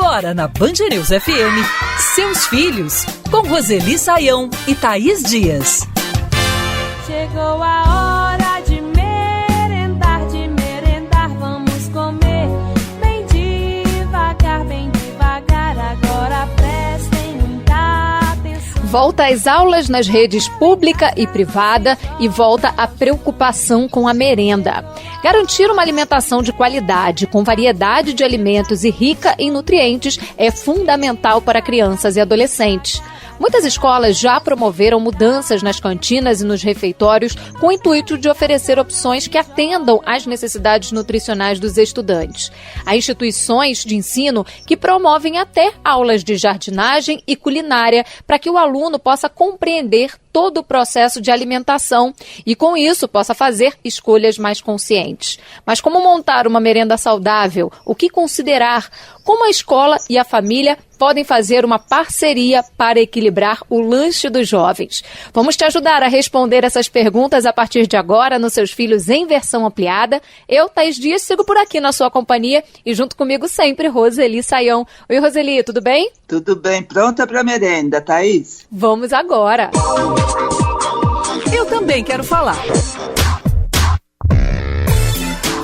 Agora na Band News FM, Seus Filhos, com Roseli Saião e Thaís Dias. Chegou a hora de merendar, vamos comer bem devagar, agora prestem muita atenção. Volta às aulas nas redes pública e privada e volta a preocupação com a merenda. Garantir uma alimentação de qualidade, com variedade de alimentos e rica em nutrientes é fundamental para crianças e adolescentes. Muitas escolas já promoveram mudanças nas cantinas e nos refeitórios com o intuito de oferecer opções que atendam às necessidades nutricionais dos estudantes. Há instituições de ensino que promovem até aulas de jardinagem e culinária para que o aluno possa compreender todo o processo de alimentação e, com isso, possa fazer escolhas mais conscientes. Mas como montar uma merenda saudável? O que considerar? Como a escola e a família podem fazer uma parceria para equilibrar o lanche dos jovens? Vamos te ajudar a responder essas perguntas a partir de agora nos Seus Filhos em versão ampliada. Eu, Thaís Dias, sigo por aqui na sua companhia e junto comigo sempre, Roseli Saião. Oi, Roseli, tudo bem? Tudo bem, pronta para a merenda, Thaís? Vamos agora! Eu também quero falar.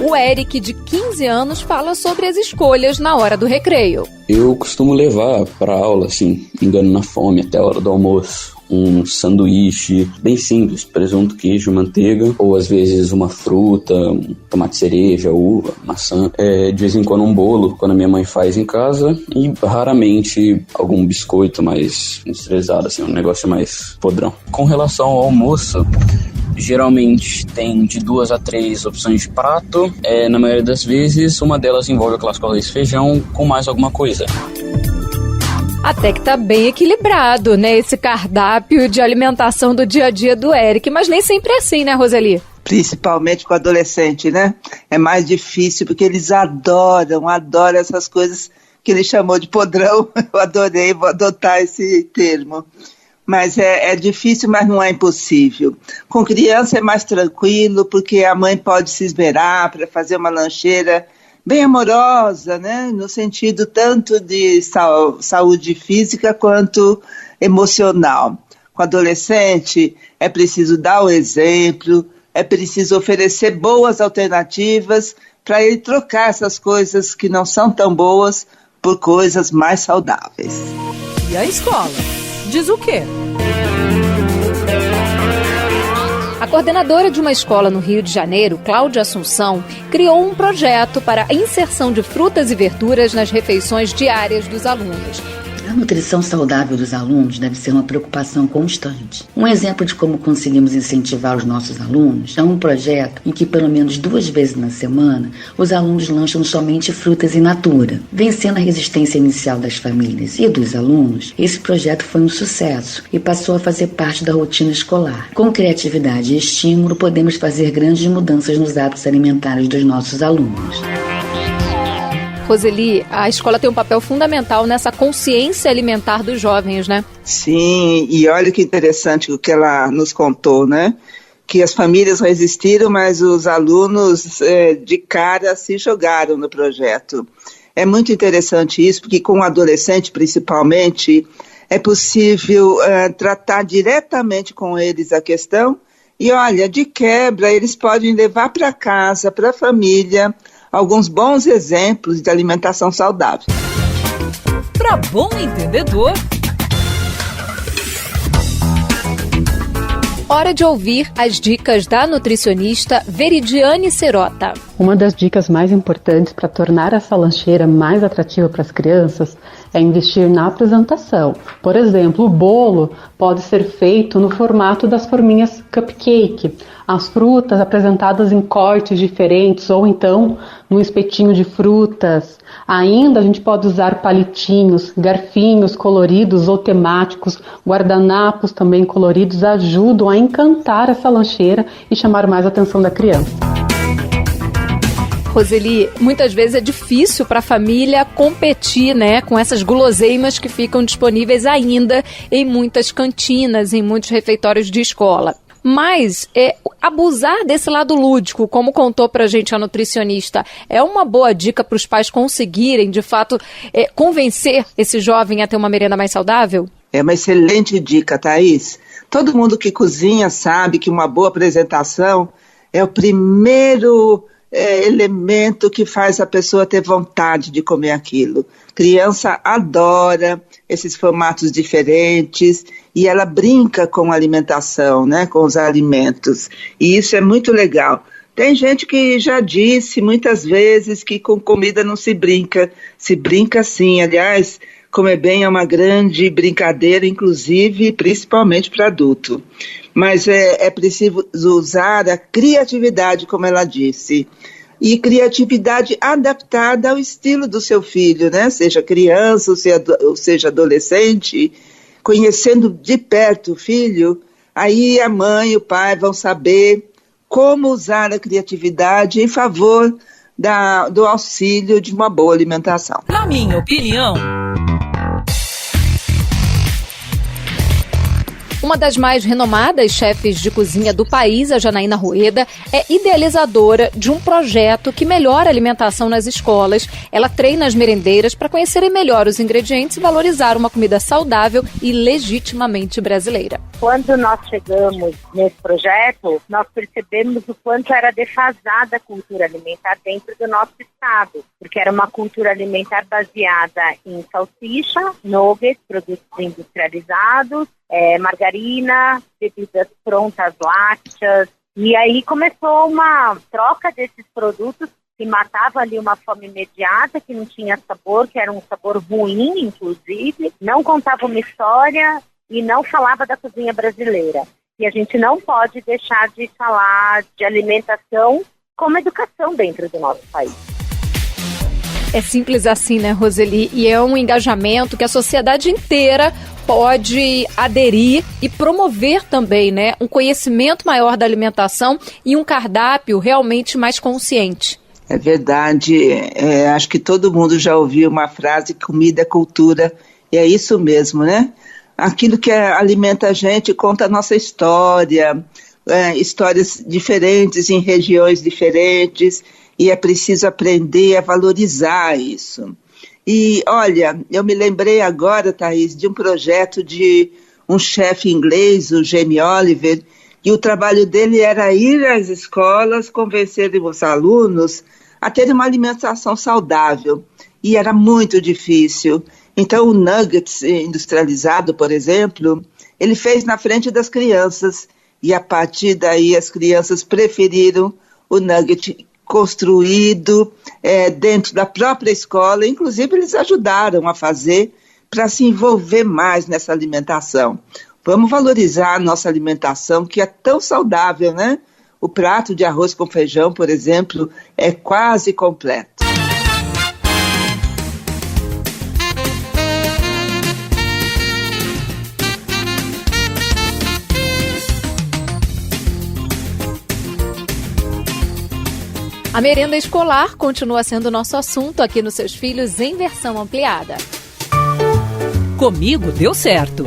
O Eric, de 15 anos, fala sobre as escolhas na hora do recreio. Eu costumo levar para aula, assim, engano na fome, até a hora do almoço, um sanduíche bem simples, presunto, queijo, manteiga, ou às vezes uma fruta, um tomate cereja, uva, maçã, de vez em quando um bolo, quando a minha mãe faz em casa, e raramente algum biscoito mais industrializado, assim, um negócio mais podrão. Com relação ao almoço, geralmente tem de 2 a 3 opções de prato. Na maioria das vezes, uma delas envolve o clássico arroz e feijão com mais alguma coisa. Até que tá bem equilibrado, né? Esse cardápio de alimentação do dia a dia do Eric. Mas nem sempre é assim, né, Roseli? Principalmente com adolescente, né? É mais difícil porque eles adoram essas coisas que ele chamou de podrão. Eu adorei, vou adotar esse termo. Mas é difícil, mas não é impossível. Com criança é mais tranquilo, porque a mãe pode se esmerar para fazer uma lancheira bem amorosa, né? No sentido tanto de saúde física quanto emocional. Com adolescente é preciso dar o exemplo, é preciso oferecer boas alternativas para ele trocar essas coisas que não são tão boas por coisas mais saudáveis. E a escola? Diz o quê? A coordenadora de uma escola no Rio de Janeiro, Cláudia Assunção, criou um projeto para a inserção de frutas e verduras nas refeições diárias dos alunos. A nutrição saudável dos alunos deve ser uma preocupação constante. Um exemplo de como conseguimos incentivar os nossos alunos é um projeto em que pelo menos 2 vezes na semana os alunos lancham somente frutas in natura. Vencendo a resistência inicial das famílias e dos alunos, esse projeto foi um sucesso e passou a fazer parte da rotina escolar. Com criatividade e estímulo, podemos fazer grandes mudanças nos hábitos alimentares dos nossos alunos. Roseli, a escola tem um papel fundamental nessa consciência alimentar dos jovens, né? Sim, e olha que interessante o que ela nos contou, né? Que as famílias resistiram, mas os alunos de cara se jogaram no projeto. É muito interessante isso, porque com o adolescente, principalmente, é possível tratar diretamente com eles a questão e, olha, de quebra, eles podem levar para casa, para a família, alguns bons exemplos de alimentação saudável. Para bom entendedor, hora de ouvir as dicas da nutricionista Veridiane Serota. Uma das dicas mais importantes para tornar essa lancheira mais atrativa para as crianças é investir na apresentação. Por exemplo, o bolo pode ser feito no formato das forminhas cupcake, as frutas apresentadas em cortes diferentes ou então no espetinho de frutas. Ainda a gente pode usar palitinhos, garfinhos coloridos ou temáticos, guardanapos também coloridos ajudam a encantar essa lancheira e chamar mais a atenção da criança. Roseli, muitas vezes é difícil para a família competir, né, com essas guloseimas que ficam disponíveis ainda em muitas cantinas, em muitos refeitórios de escola. Mas abusar desse lado lúdico, como contou pra gente a nutricionista, é uma boa dica para os pais conseguirem, de fato, convencer esse jovem a ter uma merenda mais saudável? É uma excelente dica, Thaís. Todo mundo que cozinha sabe que uma boa apresentação é o primeiro elemento que faz a pessoa ter vontade de comer aquilo. Criança adora esses formatos diferentes e ela brinca com a alimentação, né, com os alimentos. E isso é muito legal. Tem gente que já disse muitas vezes que com comida não se brinca. Se brinca sim. Aliás, comer bem é uma grande brincadeira, inclusive, principalmente para adulto. Mas é preciso usar a criatividade, como ela disse. E criatividade adaptada ao estilo do seu filho, né? Seja criança ou seja adolescente, conhecendo de perto o filho, aí a mãe e o pai vão saber como usar a criatividade em favor do auxílio de uma boa alimentação. Na minha opinião... Uma das mais renomadas chefes de cozinha do país, a Janaína Rueda, é idealizadora de um projeto que melhora a alimentação nas escolas. Ela treina as merendeiras para conhecerem melhor os ingredientes e valorizar uma comida saudável e legitimamente brasileira. Quando nós chegamos nesse projeto, nós percebemos o quanto era defasada a cultura alimentar dentro do nosso estado, porque era uma cultura alimentar baseada em salsicha, nuggets, produtos industrializados, margarina, bebidas prontas lácteas. E aí começou uma troca desses produtos que matava ali uma fome imediata, que não tinha sabor, que era um sabor ruim, inclusive, não contava uma história e não falava da cozinha brasileira. E a gente não pode deixar de falar de alimentação como educação dentro do nosso país. É simples assim, né, Roseli? E é um engajamento que a sociedade inteira pode aderir e promover também, né? Um conhecimento maior da alimentação e um cardápio realmente mais consciente. É verdade. Acho que todo mundo já ouviu uma frase: comida é cultura. E é isso mesmo, né? Aquilo que alimenta a gente conta a nossa história, histórias diferentes em regiões diferentes. E é preciso aprender a valorizar isso. E, olha, eu me lembrei agora, Thaís, de um projeto de um chefe inglês, o Jamie Oliver, e o trabalho dele era ir às escolas, convencer os alunos a terem uma alimentação saudável. E era muito difícil. Então, o nuggets industrializado, por exemplo, ele fez na frente das crianças. E, a partir daí, as crianças preferiram o nugget construído dentro da própria escola. Inclusive, eles ajudaram a fazer para se envolver mais nessa alimentação. Vamos valorizar a nossa alimentação, que é tão saudável, né? O prato de arroz com feijão, por exemplo, é quase completo. A merenda escolar continua sendo nosso assunto aqui nos Seus Filhos em versão ampliada. Comigo deu certo.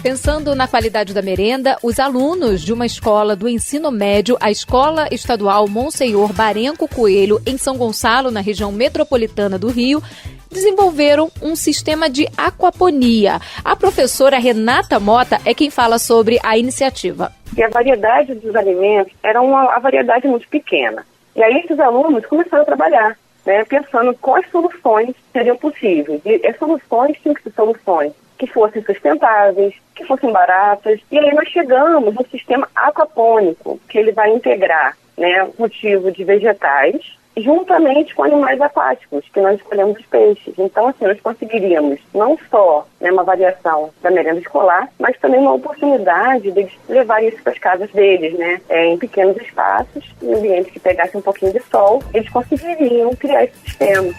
Pensando na qualidade da merenda, os alunos de uma escola do ensino médio, a Escola Estadual Monsenhor Barenco Coelho, em São Gonçalo, na região metropolitana do Rio, desenvolveram um sistema de aquaponia. A professora Renata Mota é quem fala sobre a iniciativa. E a variedade dos alimentos era uma variedade muito pequena. E aí esses alunos começaram a trabalhar, né, pensando quais soluções seriam possíveis. E as soluções tinham que ser soluções que fossem sustentáveis, que fossem baratas. E aí nós chegamos no sistema aquapônico, que ele vai integrar, né, o cultivo de vegetais juntamente com animais aquáticos, que nós escolhemos os peixes. Então, assim, nós conseguiríamos não só, né, uma variação da merenda escolar, mas também uma oportunidade de levar isso para as casas deles, né, em pequenos espaços, em ambientes que pegassem um pouquinho de sol, eles conseguiriam criar esse sistema.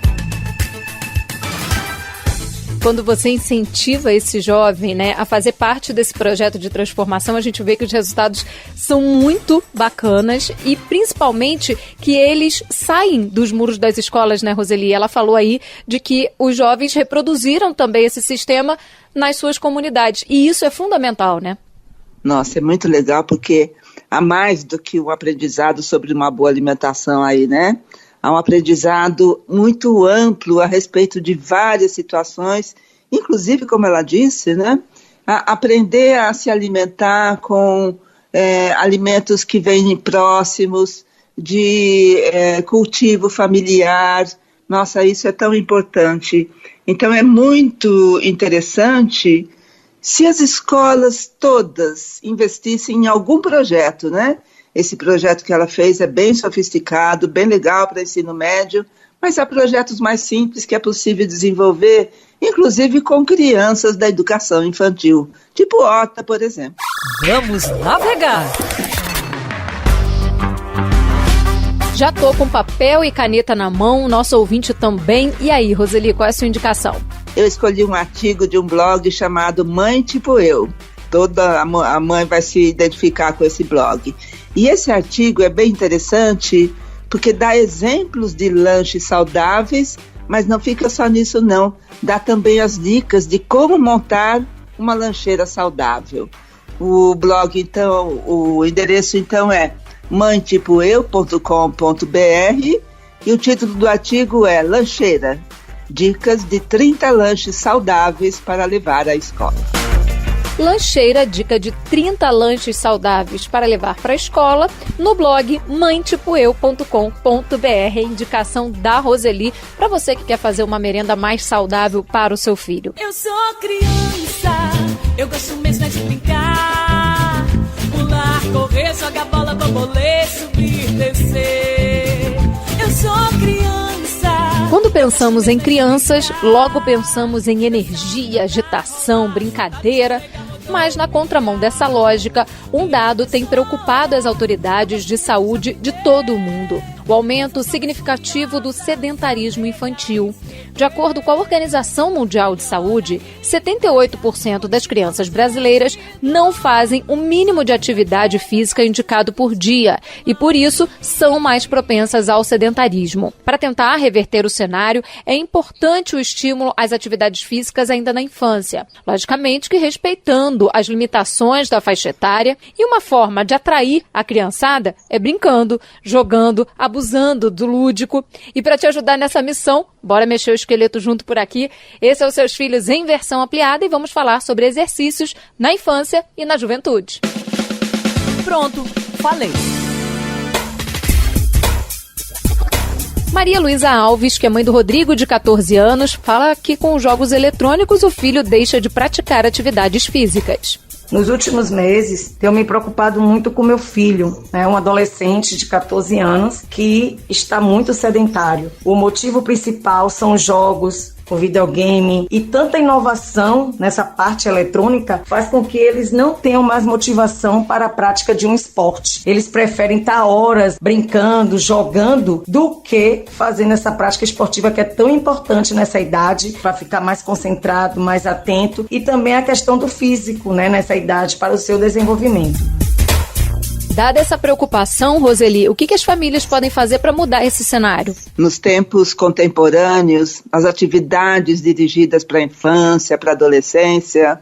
Quando você incentiva esse jovem, né, a fazer parte desse projeto de transformação, a gente vê que os resultados são muito bacanas e principalmente que eles saem dos muros das escolas, né, Roseli? Ela falou aí de que os jovens reproduziram também esse sistema nas suas comunidades e isso é fundamental, né? Nossa, é muito legal porque há mais do que um aprendizado sobre uma boa alimentação aí, né? Há um aprendizado muito amplo a respeito de várias situações, inclusive, como ela disse, né? Aprender a se alimentar com alimentos que vêm próximos, de cultivo familiar. Nossa, isso é tão importante. Então, é muito interessante se as escolas todas investissem em algum projeto, né? Esse projeto que ela fez é bem sofisticado, bem legal para ensino médio, mas há projetos mais simples que é possível desenvolver, inclusive com crianças da educação infantil, tipo Horta, por exemplo. Vamos navegar! Já tô com papel e caneta na mão, nosso ouvinte também. E aí, Roseli, qual é a sua indicação? Eu escolhi um artigo de um blog chamado Mãe Tipo Eu. Toda a mãe vai se identificar com esse blog. E esse artigo é bem interessante porque dá exemplos de lanches saudáveis, mas não fica só nisso não. Dá também as dicas de como montar uma lancheira saudável. O blog, então, o endereço então é mãetipoeu.com.br e o título do artigo é Lancheira, dicas de 30 lanches saudáveis para levar à escola. Lancheira, dica de 30 lanches saudáveis para levar para a escola, no blog mãetipoeu.com.br, indicação da Roseli, para você que quer fazer uma merenda mais saudável para o seu filho. Eu sou criança, eu gosto mesmo é de brincar, pular, correr, jogar bola, bambolê, subir, descer. Eu sou criança. Quando pensamos em crianças, logo pensamos em energia, agitação, brincadeira. Mas, na contramão dessa lógica, um dado tem preocupado as autoridades de saúde de todo o mundo: o aumento significativo do sedentarismo infantil. De acordo com a Organização Mundial de Saúde, 78% das crianças brasileiras não fazem o mínimo de atividade física indicado por dia e, por isso, são mais propensas ao sedentarismo. Para tentar reverter o cenário, é importante o estímulo às atividades físicas ainda na infância, logicamente que respeitando as limitações da faixa etária, e uma forma de atrair a criançada é brincando, jogando, abusando do lúdico. E para te ajudar nessa missão, bora mexer o esqueleto junto por aqui. Esse é o Seus Filhos em versão ampliada e vamos falar sobre exercícios na infância e na juventude. Pronto, falei. Maria Luísa Alves, que é mãe do Rodrigo, de 14 anos, fala que com os jogos eletrônicos o filho deixa de praticar atividades físicas. Nos últimos meses, tenho me preocupado muito com meu filho, um adolescente de 14 anos que está muito sedentário. O motivo principal são os jogos, o videogame e tanta inovação nessa parte eletrônica faz com que eles não tenham mais motivação para a prática de um esporte. Eles preferem estar horas brincando, jogando, do que fazendo essa prática esportiva que é tão importante nessa idade para ficar mais concentrado, mais atento, e também a questão do físico, nessa idade para o seu desenvolvimento. Dada essa preocupação, Roseli, o que as famílias podem fazer para mudar esse cenário? Nos tempos contemporâneos, as atividades dirigidas para a infância, para a adolescência,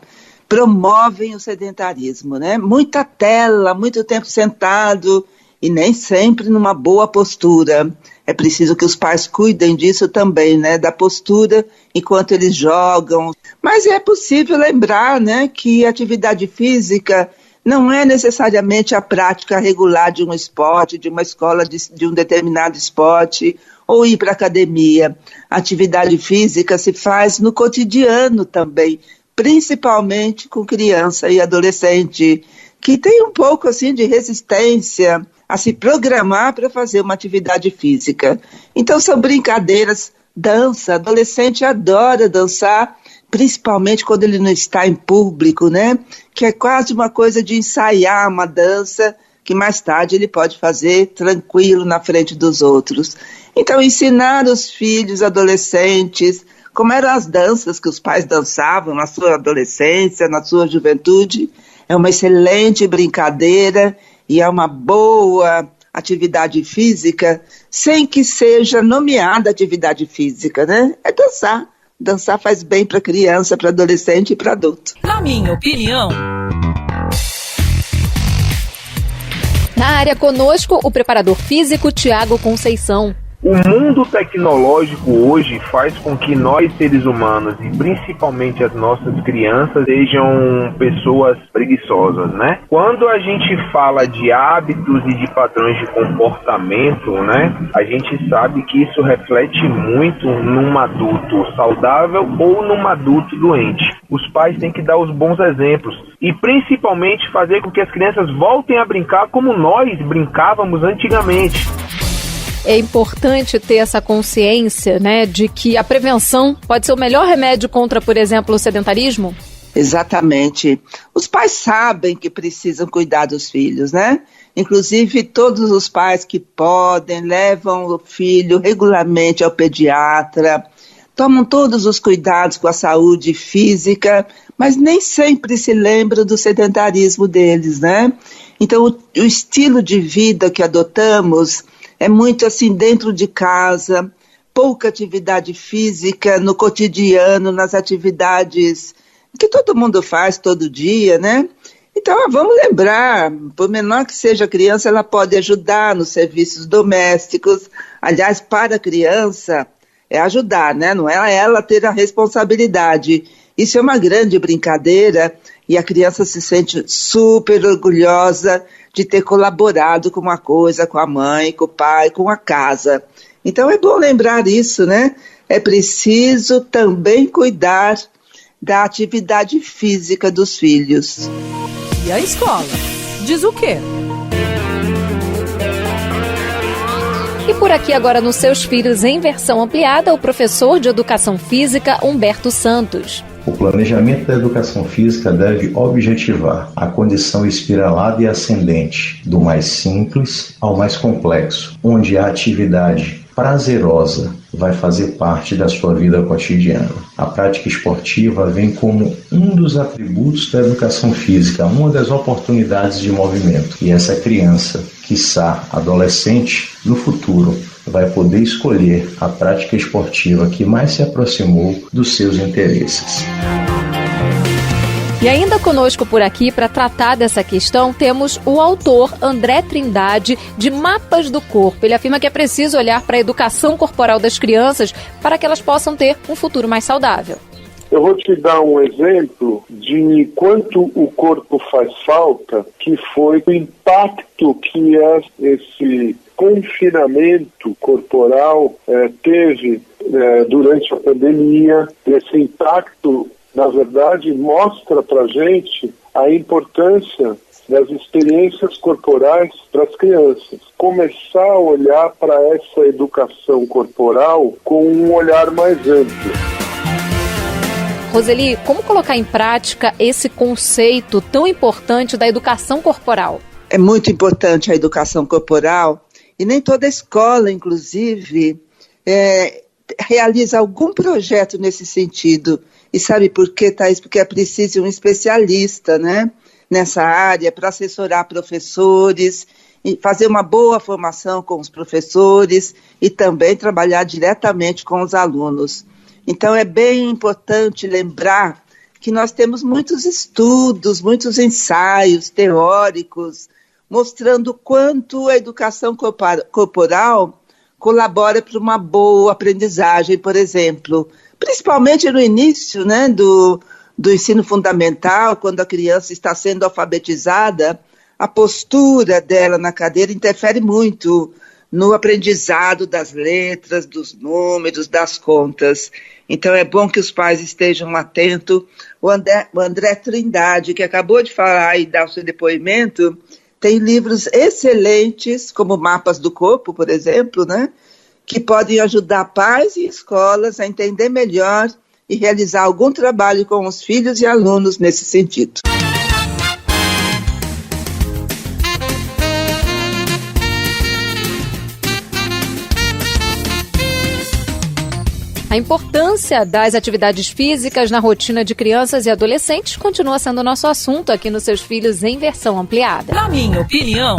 promovem o sedentarismo, Muita tela, muito tempo sentado e nem sempre numa boa postura. É preciso que os pais cuidem disso também, da postura enquanto eles jogam. Mas é possível lembrar, que atividade física não é necessariamente a prática regular de um esporte, de uma escola de um determinado esporte, ou ir para a academia. A atividade física se faz no cotidiano também, principalmente com criança e adolescente, que tem um pouco assim de resistência a se programar para fazer uma atividade física. Então são brincadeiras, dança, adolescente adora dançar, principalmente quando ele não está em público, que é quase uma coisa de ensaiar uma dança que mais tarde ele pode fazer tranquilo na frente dos outros. Então, ensinar os filhos, adolescentes, como eram as danças que os pais dançavam na sua adolescência, na sua juventude, é uma excelente brincadeira e é uma boa atividade física, sem que seja nomeada atividade física, né? É dançar. Dançar faz bem para criança, para adolescente e para adulto. Na minha opinião. Na área conosco, o preparador físico Tiago Conceição. O mundo tecnológico hoje faz com que nós, seres humanos, e principalmente as nossas crianças, sejam pessoas preguiçosas, né? Quando a gente fala de hábitos e de padrões de comportamento, né, a gente sabe que isso reflete muito num adulto saudável ou num adulto doente. Os pais têm que dar os bons exemplos e principalmente fazer com que as crianças voltem a brincar como nós brincávamos antigamente. É importante ter essa consciência, né, de que a prevenção pode ser o melhor remédio contra, por exemplo, o sedentarismo? Exatamente. Os pais sabem que precisam cuidar dos filhos, né? Inclusive, todos os pais que podem levam o filho regularmente ao pediatra, tomam todos os cuidados com a saúde física, mas nem sempre se lembram do sedentarismo deles, né? Então, o estilo de vida que adotamos é muito assim dentro de casa, pouca atividade física no cotidiano, nas atividades que todo mundo faz todo dia, né? Então, vamos lembrar, por menor que seja a criança, ela pode ajudar nos serviços domésticos. Aliás, para a criança, é ajudar, né? Não é ela ter a responsabilidade. Isso é uma grande brincadeira e a criança se sente super orgulhosa de ter colaborado com uma coisa, com a mãe, com o pai, com a casa. Então é bom lembrar isso, né? É preciso também cuidar da atividade física dos filhos. E a escola? Diz o quê? E por aqui agora nos Seus Filhos em versão ampliada, o professor de Educação Física, Humberto Santos. O planejamento da educação física deve objetivar a condição espiralada e ascendente, do mais simples ao mais complexo, onde a atividade prazerosa vai fazer parte da sua vida cotidiana. A prática esportiva vem como um dos atributos da educação física, uma das oportunidades de movimento. E essa criança, quiçá adolescente, no futuro, vai poder escolher a prática esportiva que mais se aproximou dos seus interesses. E ainda conosco por aqui, para tratar dessa questão, temos o autor André Trindade, de Mapas do Corpo. Ele afirma que é preciso olhar para a educação corporal das crianças para que elas possam ter um futuro mais saudável. Eu vou te dar um exemplo de quanto o corpo faz falta, que foi o impacto que esse confinamento corporal teve durante a pandemia. Esse impacto, na verdade, mostra para a gente a importância das experiências corporais para as crianças. Começar a olhar para essa educação corporal com um olhar mais amplo. Roseli, como colocar em prática esse conceito tão importante da educação corporal? É muito importante a educação corporal e nem toda escola, inclusive, realiza algum projeto nesse sentido. E sabe por quê, Thaís? Porque é preciso um especialista, né, nessa área para assessorar professores, e fazer uma boa formação com os professores e também trabalhar diretamente com os alunos. Então é bem importante lembrar que nós temos muitos estudos, muitos ensaios teóricos, mostrando quanto a educação corporal colabora para uma boa aprendizagem, por exemplo. Principalmente no início, né, do ensino fundamental, quando a criança está sendo alfabetizada, a postura dela na cadeira interfere muito no aprendizado das letras, dos números, das contas. Então é bom que os pais estejam atentos. O André Trindade, que acabou de falar e dar o seu depoimento, tem livros excelentes, como Mapas do Corpo, por exemplo, né, que podem ajudar pais e escolas a entender melhor e realizar algum trabalho com os filhos e alunos nesse sentido. A importância das atividades físicas na rotina de crianças e adolescentes continua sendo nosso assunto aqui nos Seus Filhos em versão ampliada. Na minha opinião...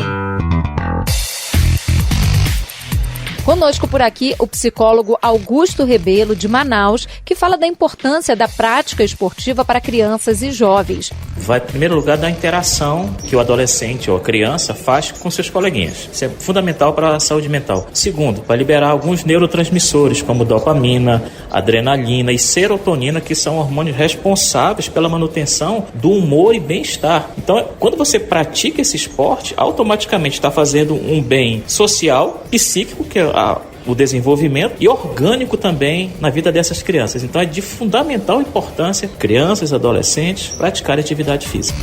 Conosco por aqui o psicólogo Augusto Rebelo, de Manaus, que fala da importância da prática esportiva para crianças e jovens. Vai, em primeiro lugar, da interação que o adolescente ou a criança faz com seus coleguinhas. Isso é fundamental para a saúde mental. Segundo, vai liberar alguns neurotransmissores, como dopamina, adrenalina e serotonina, que são hormônios responsáveis pela manutenção do humor e bem-estar. Então, quando você pratica esse esporte, automaticamente está fazendo um bem social, psíquico, que é o desenvolvimento, e orgânico também na vida dessas crianças. Então é de fundamental importância crianças e adolescentes praticarem atividade física.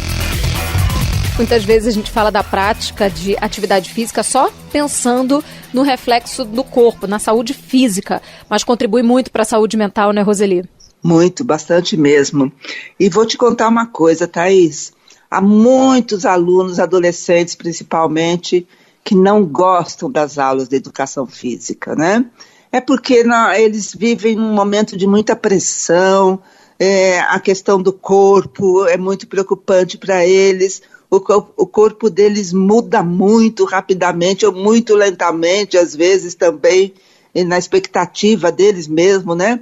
Muitas vezes a gente fala da prática de atividade física só pensando no reflexo do corpo, na saúde física, mas contribui muito para a saúde mental, né, Roseli? Muito, bastante mesmo. E vou te contar uma coisa, Thaís. Há muitos alunos, adolescentes principalmente, que não gostam das aulas de educação física, né? É porque eles vivem num momento de muita pressão, a questão do corpo é muito preocupante para eles, o corpo deles muda muito rapidamente ou muito lentamente, às vezes também na expectativa deles mesmo, né?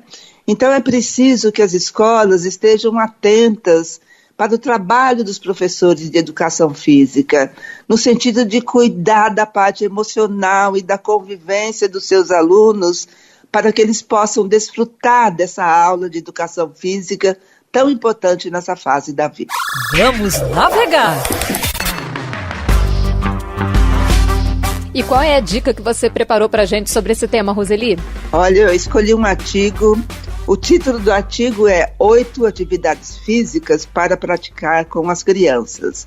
Então é preciso que as escolas estejam atentas para o trabalho dos professores de educação física, no sentido de cuidar da parte emocional e da convivência dos seus alunos, para que eles possam desfrutar dessa aula de educação física tão importante nessa fase da vida. Vamos navegar! E qual é a dica que você preparou para a gente sobre esse tema, Roseli? Olha, eu escolhi um artigo. O título do artigo é 8 atividades físicas para praticar com as crianças.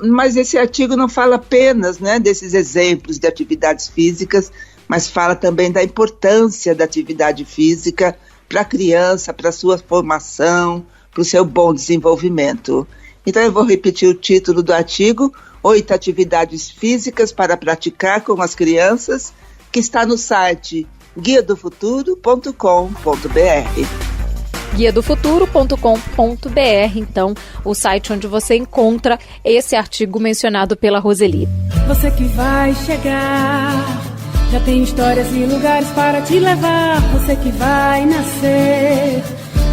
Mas esse artigo não fala apenas, né, desses exemplos de atividades físicas, mas fala também da importância da atividade física para a criança, para a sua formação, para o seu bom desenvolvimento. Então eu vou repetir o título do artigo, 8 atividades físicas para praticar com as crianças, que está no site guiadofuturo.com.br. guiadofuturo.com.br, então, o site onde você encontra esse artigo mencionado pela Roseli. Você que vai chegar, já tem histórias e lugares para te levar. Você que vai nascer,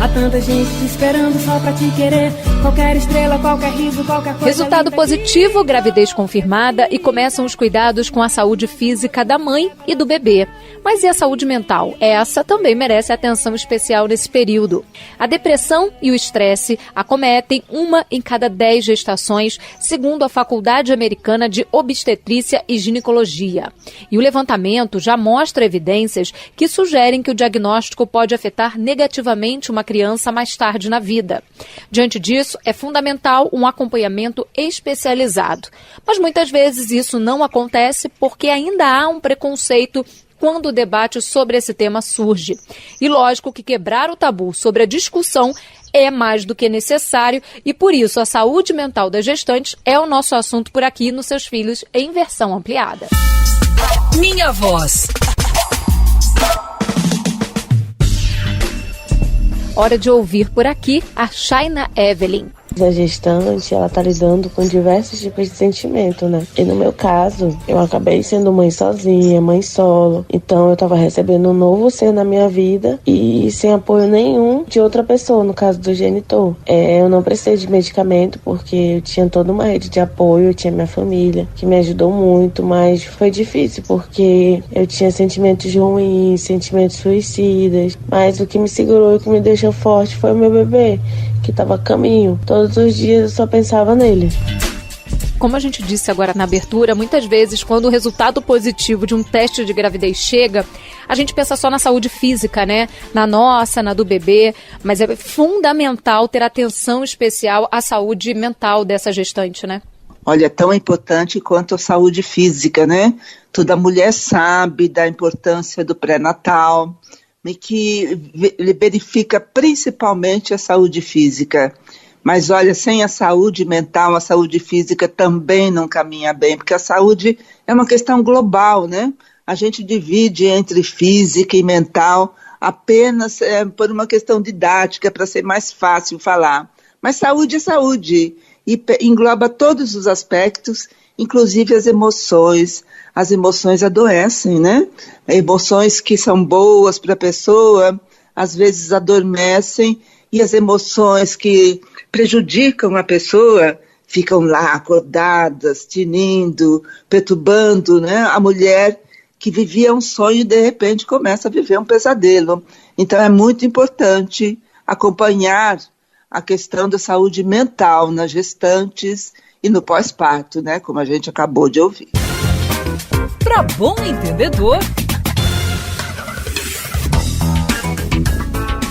há tanta gente te esperando só pra te querer. Qualquer estrela, qualquer riso, qualquer coisa. Resultado positivo, gravidez confirmada e começam os cuidados com a saúde física da mãe e do bebê. Mas e a saúde mental? Essa também merece atenção especial nesse período. A depressão e o estresse acometem 1 em cada 10 gestações, segundo a Faculdade Americana de Obstetrícia e Ginecologia. E o levantamento já mostra evidências que sugerem que o diagnóstico pode afetar negativamente uma criança mais tarde na vida. Diante disso, é fundamental um acompanhamento especializado. Mas muitas vezes isso não acontece porque ainda há um preconceito quando o debate sobre esse tema surge. E lógico que quebrar o tabu sobre a discussão é mais do que necessário e por isso a saúde mental das gestantes é o nosso assunto por aqui nos Seus Filhos em versão ampliada. Minha voz. Hora de ouvir por aqui a Shaina Evelyn. A gestante, ela tá lidando com diversos tipos de sentimento, né? E no meu caso, eu acabei sendo mãe sozinha, mãe solo. Então eu tava recebendo um novo ser na minha vida e sem apoio nenhum de outra pessoa, no caso do genitor. Eu não precisei de medicamento porque eu tinha toda uma rede de apoio, eu tinha minha família, que me ajudou muito, mas foi difícil porque eu tinha sentimentos ruins, sentimentos suicidas. Mas o que me segurou e o que me deixou forte foi o meu bebê, que estava a caminho. Todos os dias eu só pensava nele. Como a gente disse agora na abertura, muitas vezes quando o resultado positivo de um teste de gravidez chega, a gente pensa só na saúde física, né? Na nossa, na do bebê, mas é fundamental ter atenção especial à saúde mental dessa gestante, né? Olha, é tão importante quanto a saúde física, né? Toda mulher sabe da importância do pré-natal, e que verifica principalmente a saúde física. Mas olha, sem a saúde mental, a saúde física também não caminha bem, porque a saúde é uma questão global, né? a gente divide entre física e mental apenas por uma questão didática, para ser mais fácil falar. Mas saúde é saúde, e engloba todos os aspectos, inclusive as emoções. As emoções adoecem, né? Emoções que são boas para a pessoa, às vezes adormecem, e as emoções que prejudicam a pessoa ficam lá acordadas, tinindo, perturbando, né? A mulher que vivia um sonho e de repente começa a viver um pesadelo. Então é muito importante acompanhar a questão da saúde mental nas gestantes e no pós-parto, né? Como a gente acabou de ouvir. Para bom entendedor.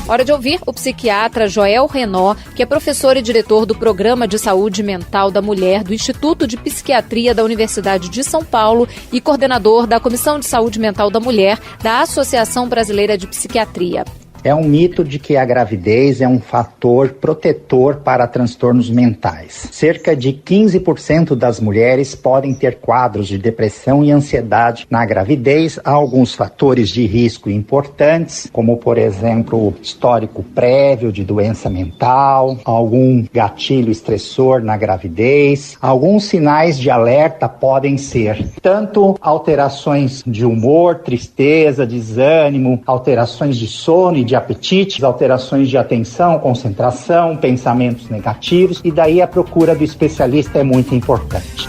Hora de ouvir o psiquiatra Joel Renó, que é professor e diretor do Programa de Saúde Mental da Mulher do Instituto de Psiquiatria da Universidade de São Paulo e coordenador da Comissão de Saúde Mental da Mulher da Associação Brasileira de Psiquiatria. É um mito de que a gravidez é um fator protetor para transtornos mentais. Cerca de 15% das mulheres podem ter quadros de depressão e ansiedade na gravidez. Há alguns fatores de risco importantes, como, por exemplo, histórico prévio de doença mental, algum gatilho estressor na gravidez. Alguns sinais de alerta podem ser tanto alterações de humor, tristeza, desânimo, alterações de sono e de apetite, alterações de atenção, concentração, pensamentos negativos, e daí a procura do especialista é muito importante.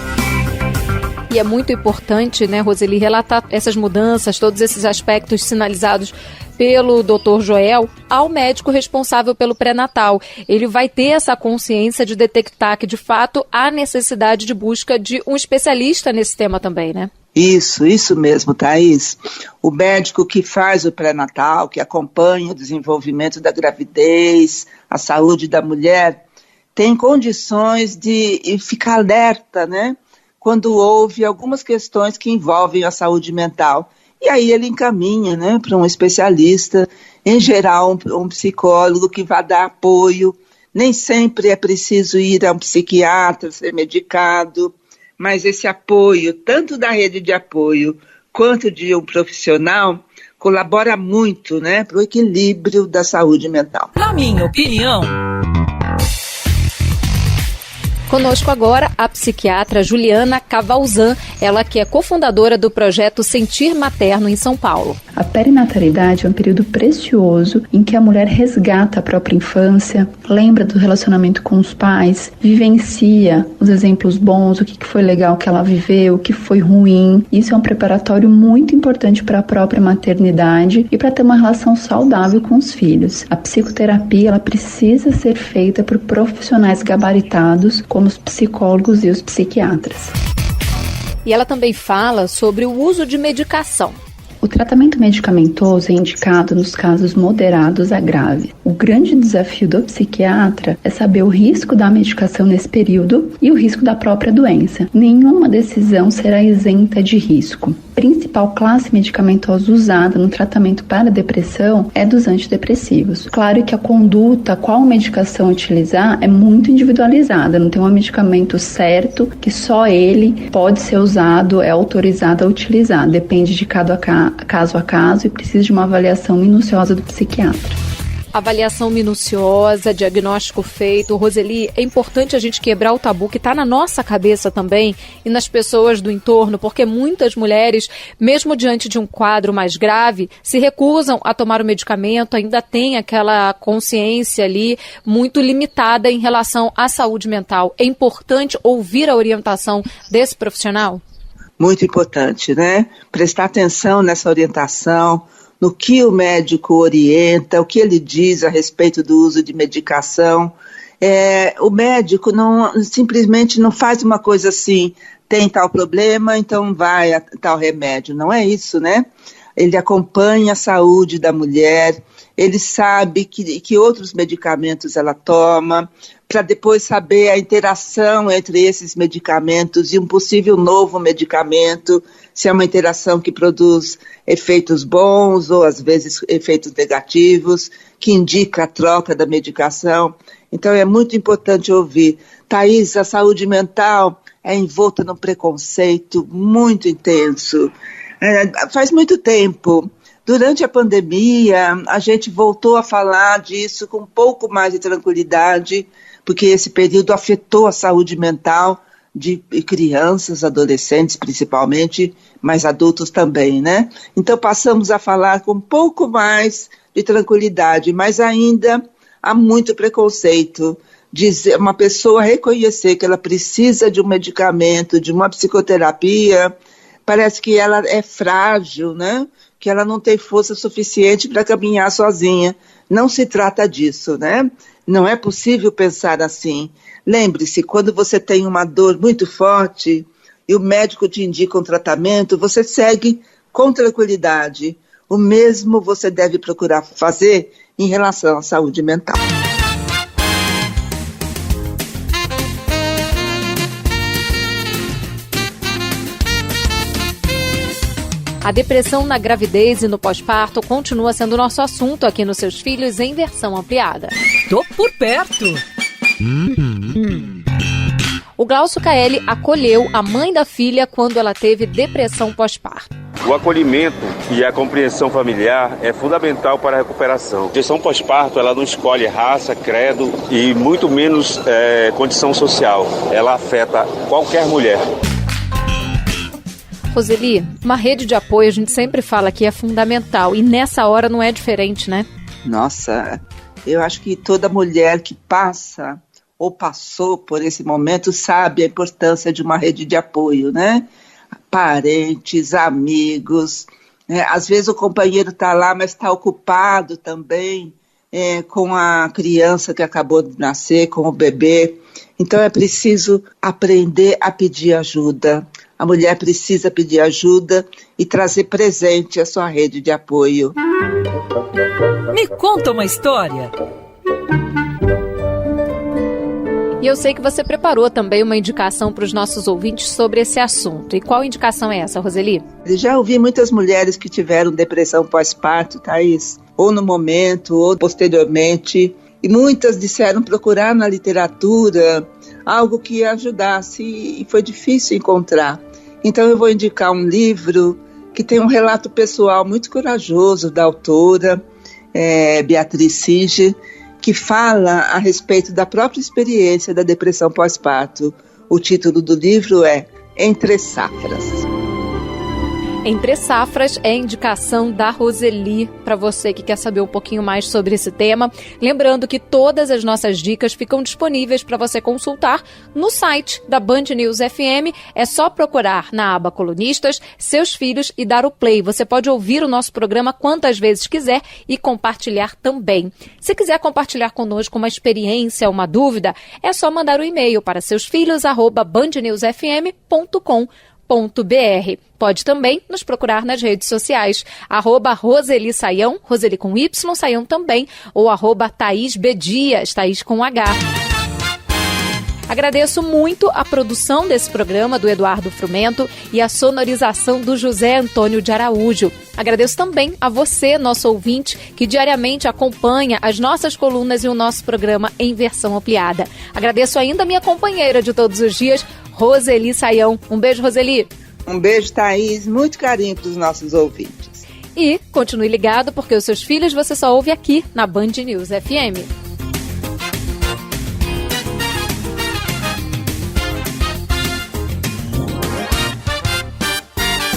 E é muito importante, né, Roseli, relatar essas mudanças, todos esses aspectos sinalizados pelo Dr. Joel ao médico responsável pelo pré-natal. Ele vai ter essa consciência de detectar que, de fato, há necessidade de busca de um especialista nesse tema também, né? Isso mesmo, Thaís. O médico que faz o pré-natal, que acompanha o desenvolvimento da gravidez, a saúde da mulher, tem condições de ficar alerta, né? Quando houve algumas questões que envolvem a saúde mental. E aí ele encaminha, né, para um especialista, em geral um psicólogo que vai dar apoio. Nem sempre é preciso ir a um psiquiatra, ser medicado, mas esse apoio, tanto da rede de apoio quanto de um profissional, colabora muito, né, para o equilíbrio da saúde mental. Na minha opinião... Conosco agora a psiquiatra Juliana Cavalzan, ela que é cofundadora do projeto Sentir Materno em São Paulo. A perinatalidade é um período precioso em que a mulher resgata a própria infância, lembra do relacionamento com os pais, vivencia os exemplos bons, o que foi legal que ela viveu, o que foi ruim. Isso é um preparatório muito importante para a própria maternidade e para ter uma relação saudável com os filhos. A psicoterapia ela precisa ser feita por profissionais gabaritados, como os psicólogos e os psiquiatras. E ela também fala sobre o uso de medicação. O tratamento medicamentoso é indicado nos casos moderados a graves. O grande desafio do psiquiatra é saber o risco da medicação nesse período e o risco da própria doença. Nenhuma decisão será isenta de risco. A principal classe medicamentosa usada no tratamento para depressão é dos antidepressivos. Claro que a conduta, qual medicação utilizar, é muito individualizada. Não tem um medicamento certo que só ele pode ser usado, é autorizado a utilizar. Depende de cada caso a caso e precisa de uma avaliação minuciosa do psiquiatra. Avaliação minuciosa, diagnóstico feito. Roseli, é importante a gente quebrar o tabu que está na nossa cabeça também e nas pessoas do entorno, porque muitas mulheres, mesmo diante de um quadro mais grave, se recusam a tomar o medicamento, ainda tem aquela consciência ali muito limitada em relação à saúde mental. É importante ouvir a orientação desse profissional? Muito importante, né? Prestar atenção nessa orientação, no que o médico orienta, o que ele diz a respeito do uso de medicação. O médico simplesmente não faz uma coisa assim, tem tal problema, então vai a tal remédio. Não é isso, né? Ele acompanha a saúde da mulher, ele sabe que outros medicamentos ela toma, para depois saber a interação entre esses medicamentos e um possível novo medicamento, se é uma interação que produz efeitos bons ou às vezes efeitos negativos, que indica a troca da medicação. Então é muito importante ouvir. Thaís, a saúde mental é envolta num preconceito muito intenso. Faz muito tempo. Durante a pandemia, a gente voltou a falar disso com um pouco mais de tranquilidade, porque esse período afetou a saúde mental de crianças, adolescentes principalmente, mas adultos também, né? Então passamos a falar com um pouco mais de tranquilidade, mas ainda há muito preconceito. Uma pessoa reconhecer que ela precisa de um medicamento, de uma psicoterapia, parece que ela é frágil, né? Que ela não tem força suficiente para caminhar sozinha. Não se trata disso, né? Não é possível pensar assim. Lembre-se, quando você tem uma dor muito forte e o médico te indica um tratamento, você segue com tranquilidade. O mesmo você deve procurar fazer em relação à saúde mental. A depressão na gravidez e no pós-parto continua sendo nosso assunto aqui nos Seus Filhos em versão ampliada. Tô por perto! O Glaucio Caeli acolheu a mãe da filha quando ela teve depressão pós-parto. O acolhimento e a compreensão familiar é fundamental para a recuperação. A depressão pós-parto, ela não escolhe raça, credo e muito menos condição social. Ela afeta qualquer mulher. Roseli, uma rede de apoio, a gente sempre fala que é fundamental e nessa hora não é diferente, né? Nossa, eu acho que toda mulher que passa ou passou por esse momento sabe a importância de uma rede de apoio, né? Parentes, amigos, né? Às vezes o companheiro está lá, mas está ocupado também com a criança que acabou de nascer, com o bebê. Então é preciso aprender a pedir ajuda. A mulher precisa pedir ajuda e trazer presente a sua rede de apoio. Me conta uma história. E eu sei que você preparou também uma indicação para os nossos ouvintes sobre esse assunto. E qual indicação é essa, Roseli? Já ouvi muitas mulheres que tiveram depressão pós-parto, Thaís, ou no momento, ou posteriormente. E muitas disseram procurar na literatura algo que ajudasse e foi difícil encontrar. Então eu vou indicar um livro que tem um relato pessoal muito corajoso da autora, Beatriz Sige, que fala a respeito da própria experiência da depressão pós-parto. O título do livro é Entre Safras. Entre Safras é a indicação da Roseli para você que quer saber um pouquinho mais sobre esse tema. Lembrando que todas as nossas dicas ficam disponíveis para você consultar no site da Band News FM. É só procurar na aba Colunistas, Seus Filhos e dar o play. Você pode ouvir o nosso programa quantas vezes quiser e compartilhar também. Se quiser compartilhar conosco uma experiência, uma dúvida, é só mandar um e-mail para seusfilhos@bandnewsfm.com.br. Pode também nos procurar nas redes sociais, @Roseli Saião, Roseli com Y, Saião também, ou @Thaís B. Dias, Thaís com H. Agradeço muito a produção desse programa do Eduardo Frumento e a sonorização do José Antônio de Araújo. Agradeço também a você, nosso ouvinte, que diariamente acompanha as nossas colunas e o nosso programa em versão ampliada. Agradeço ainda a minha companheira de todos os dias, Roseli Saião. Um beijo, Roseli. Um beijo, Thaís. Muito carinho para os nossos ouvintes. E continue ligado, porque os Seus Filhos você só ouve aqui na Band News FM.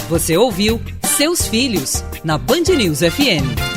Você ouviu Seus Filhos, na Band News FM.